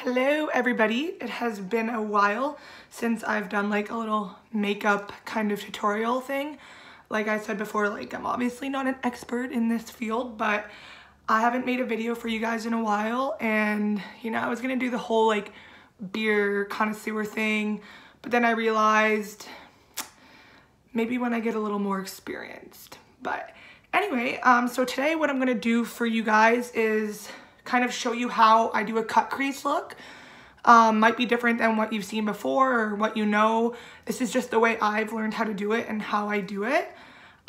Hello everybody. It has been a while since I've done like a little makeup kind of tutorial thing. Like I said before, like I'm obviously not an expert in this field, but I haven't made a video for you guys in a while, and you know, I was gonna do the whole like beer connoisseur thing, but then I realized maybe when I get a little more experienced. But anyway, so today what I'm gonna do for you guys is kind of show you how I do a cut crease look. Might be different than what you've seen before or what you know. This is just the way I've learned how to do it and how I do it.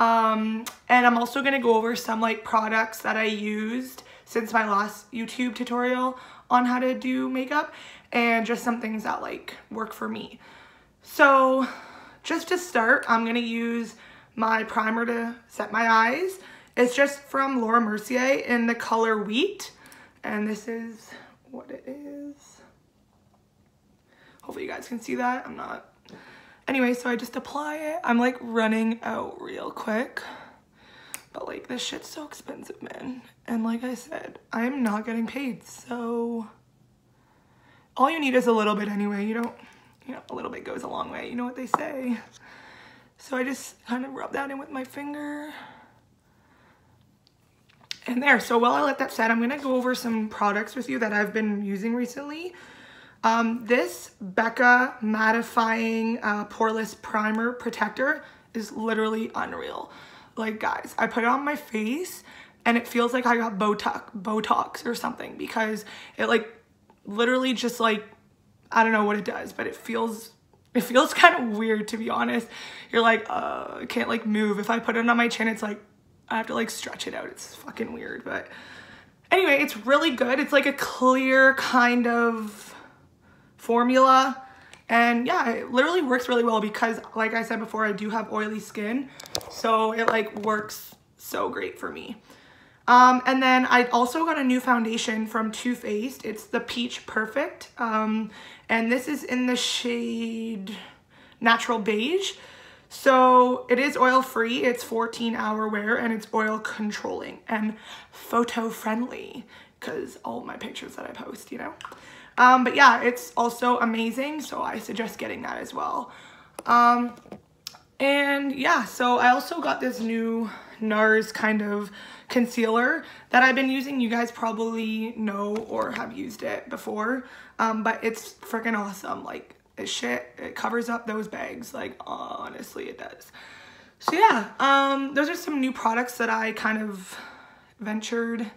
And I'm also gonna go over some like products that I used since my last YouTube tutorial on how to do makeup, and just some things that like work for me. So just to start, I'm gonna use my primer to set my eyes. It's just from Laura Mercier in the color Wheat. And this is what it is. Hopefully you guys can see that. I'm not. Anyway, so I just apply it. I'm like running out real quick. But like this shit's so expensive, man. And like I said, I'm not getting paid. So all you need is a little bit anyway. You know, a little bit goes a long way. You know what they say. So I just kind of rub that in with my finger. And there, so while I let that set, I'm gonna go over some products with you that I've been using recently. This BECCA mattifying poreless primer protector is literally unreal. Like guys, I put it on my face and it feels like I got Botox or something, because it like literally just like, I don't know what it does, but it feels kind of weird, to be honest. You're like, I can't like move. If I put it on my chin, it's like, I have to like stretch it out. It's fucking weird, but anyway, it's really good. It's like a clear kind of formula, and yeah, it literally works really well because like I said before, I do have oily skin, so it like works so great for me. And then I also got a new foundation from Too Faced. It's the Peach Perfect, and this is in the shade Natural Beige. So it is oil free, it's 14-hour wear, and it's oil controlling and photo friendly, because all my pictures that I post, you know. But yeah, it's also amazing, so I suggest getting that as well. And yeah, so I also got this new NARS kind of concealer that I've been using. You guys probably know or have used it before, but it's freaking awesome. Like, shit, it covers up those bags, like honestly it does. So yeah, those are some new products that I kind of ventured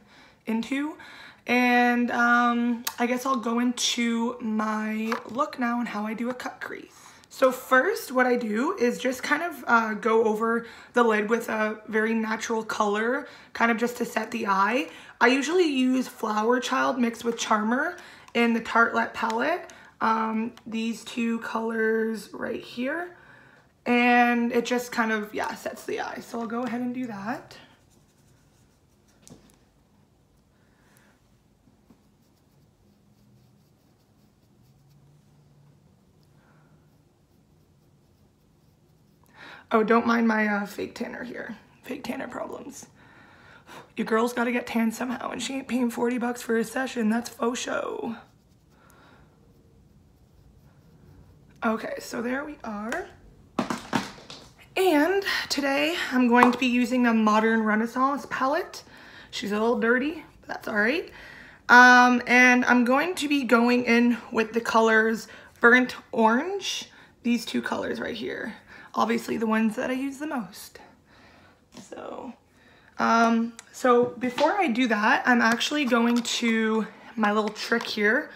into, and I guess I'll go into my look now and how I do a cut crease. So first, what I do is just kind of go over the lid with a very natural color, kind of just to set the eye. I usually use Flower Child mixed with Charmer in the Tartelette palette. These two colors right here, and it just kind of, yeah, sets the eye. So I'll go ahead and do that. Oh, don't mind my fake tanner here. Fake tanner problems. Your girl's got to get tan somehow, and she ain't paying 40 bucks for a session. That's faux show. Okay, so there we are. And today I'm going to be using the Modern Renaissance palette. She's a little dirty, but that's all right. And I'm going to be going in with the colors Burnt Orange, these two colors right here. Obviously the ones that I use the most. So, so before I do that, I'm actually going to, my little trick here,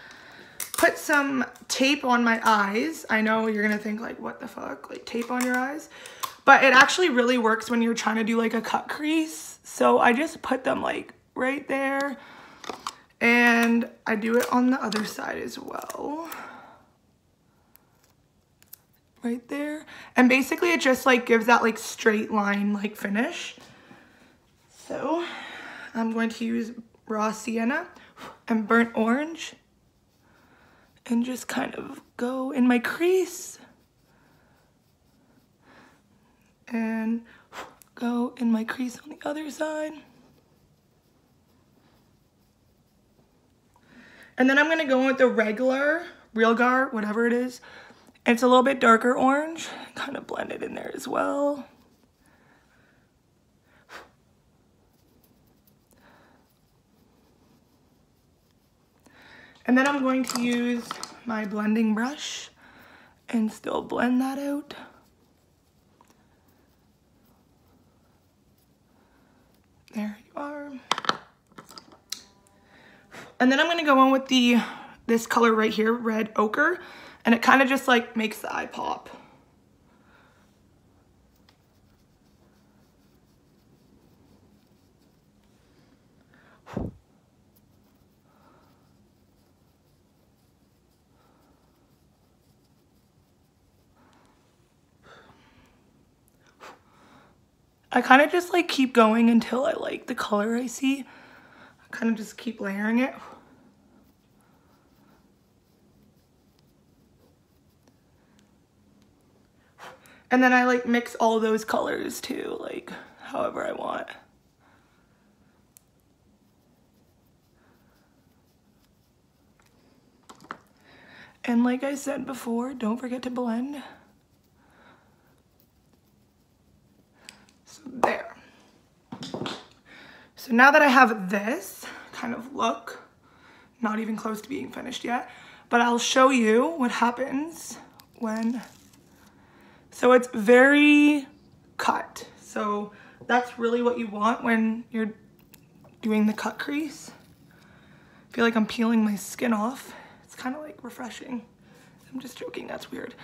put some tape on my eyes. I know you're gonna think like, what the fuck, like tape on your eyes? But it actually really works when you're trying to do like a cut crease. So I just put them like right there, and I do it on the other side as well. Right there. And basically it just like gives that like straight line like finish. So I'm going to use Raw Sienna and Burnt Orange, and just kind of go in my crease and go in my crease on the other side. And then I'm gonna go in with the regular Realgar, whatever it is. It's a little bit darker orange. Kind of blend it in there as well. And then I'm going to use my blending brush and still blend that out. There you are. And then I'm gonna go on with this color right here, red ochre, and it kind of just like makes the eye pop. I kind of just like keep going until I like the color I see. I kind of just keep layering it. And then I like mix all those colors too, like however I want. And like I said before, don't forget to blend. So there. So now that I have this kind of look, not even close to being finished yet, but I'll show you what happens when, so it's very cut. So that's really what you want when you're doing the cut crease. I feel like I'm peeling my skin off. It's kind of like refreshing. I'm just joking, that's weird.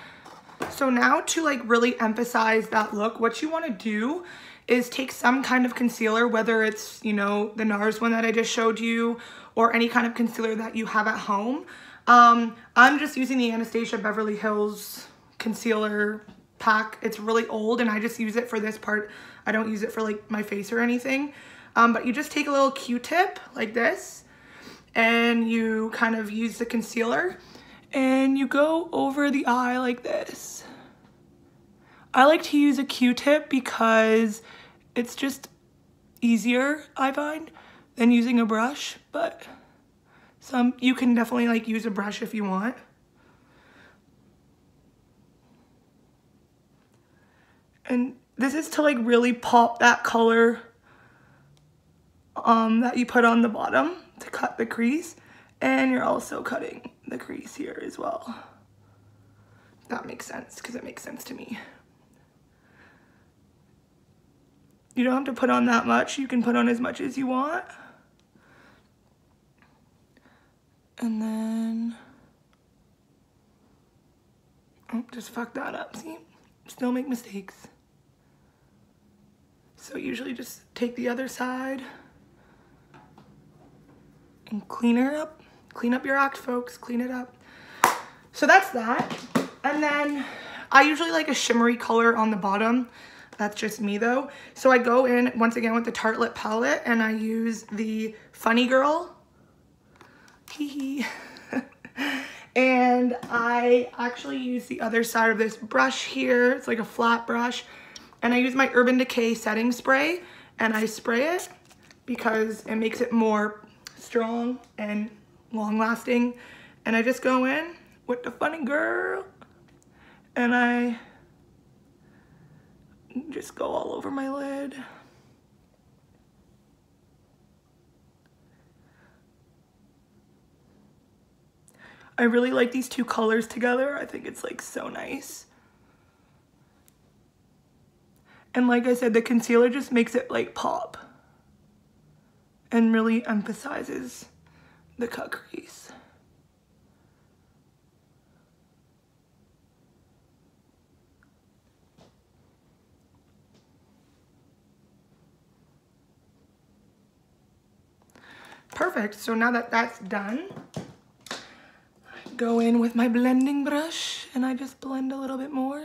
So now to like really emphasize that look, what you want to do is take some kind of concealer, whether it's, you know, the NARS one that I just showed you or any kind of concealer that you have at home. I'm just using the Anastasia Beverly Hills concealer pack. It's really old and I just use it for this part. I don't use it for like my face or anything. But you just take a little Q-tip like this and you kind of use the concealer and you go over the eye like this. I like to use a Q-tip because it's just easier, I find, than using a brush, but you can definitely like use a brush if you want. And this is to like really pop that color that you put on the bottom to cut the crease, and you're also cutting the crease here as well. That makes sense because it makes sense to me. You don't have to put on that much. You can put on as much as you want. And then, oh, just fuck that up, see? Still make mistakes. So usually just take the other side and clean her up. Clean up your act, folks, clean it up. So that's that. And then I usually like a shimmery color on the bottom. That's just me though. So I go in once again with the Tartelette palette and I use the Funny Girl. And I actually use the other side of this brush here. It's like a flat brush. And I use my Urban Decay setting spray and I spray it because it makes it more strong and long lasting. And I just go in with the Funny Girl and I just go all over my lid. I really like these two colors together. I think it's like so nice. And like I said, the concealer just makes it like pop and really emphasizes the cut crease. Perfect. So now that that's done, I go in with my blending brush and I just blend a little bit more.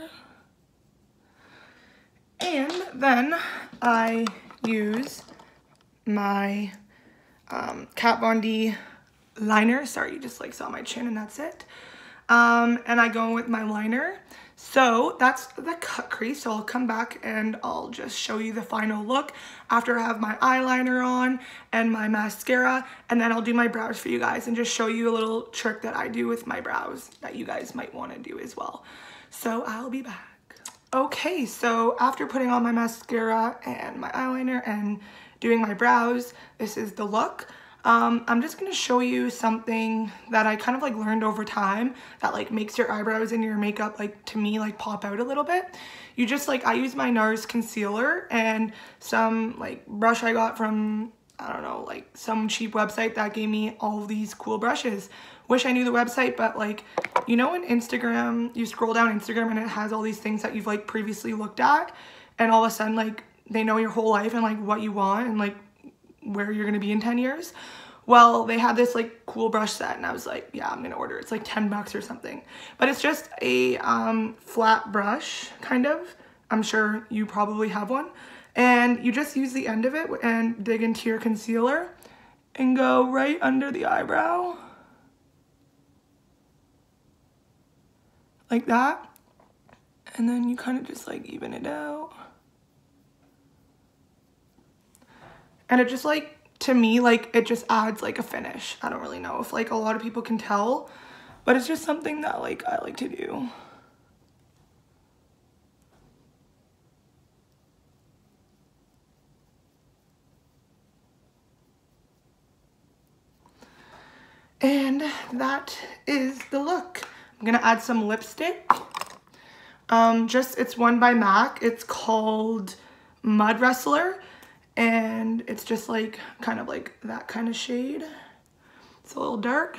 And then I use my Kat Von D liner. Sorry, you just like saw my chin and that's it. And I go in with my liner. So that's the cut crease. So I'll come back and I'll just show you the final look after I have my eyeliner on and my mascara, and then I'll do my brows for you guys and just show you a little trick that I do with my brows that you guys might want to do as well. So I'll be back. Okay, so after putting on my mascara and my eyeliner and doing my brows, this is the look. I'm just going to show you something that I kind of like learned over time that like makes your eyebrows and your makeup like to me like pop out a little bit. You just like, I use my NARS concealer and some like brush I got from, I don't know, like some cheap website that gave me all of these cool brushes. Wish I knew the website, but like, you know, in Instagram, you scroll down Instagram and it has all these things that you've like previously looked at, and all of a sudden like they know your whole life and like what you want and like where you're gonna be in 10 years. Well, they had this like cool brush set and I was like, yeah, I'm gonna order it. It's like 10 bucks or something. But it's just a flat brush, kind of. I'm sure you probably have one. And you just use the end of it and dig into your concealer and go right under the eyebrow. Like that. And then you kind of just like even it out. And it just like, to me, like it just adds like a finish. I don't really know if like a lot of people can tell, but it's just something that like I like to do. And that is the look. I'm gonna add some lipstick. It's one by MAC. It's called Mud Wrestler. And it's just like, kind of like that kind of shade. It's a little dark.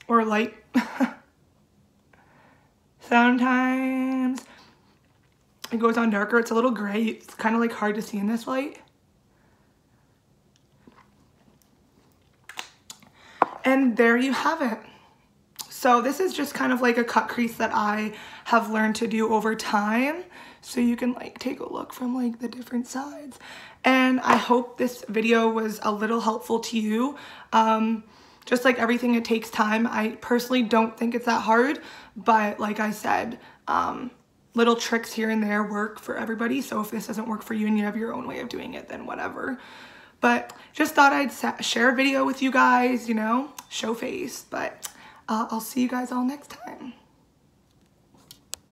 Or light. Sometimes it goes on darker. It's a little gray. It's kind of like hard to see in this light. And there you have it. So this is just kind of like a cut crease that I have learned to do over time. So you can like take a look from like the different sides. And I hope this video was a little helpful to you. Just like everything, it takes time. I personally don't think it's that hard, but like I said, little tricks here and there work for everybody. So if this doesn't work for you and you have your own way of doing it, then whatever. But just thought I'd share a video with you guys, you know, show face. But I'll see you guys all next time.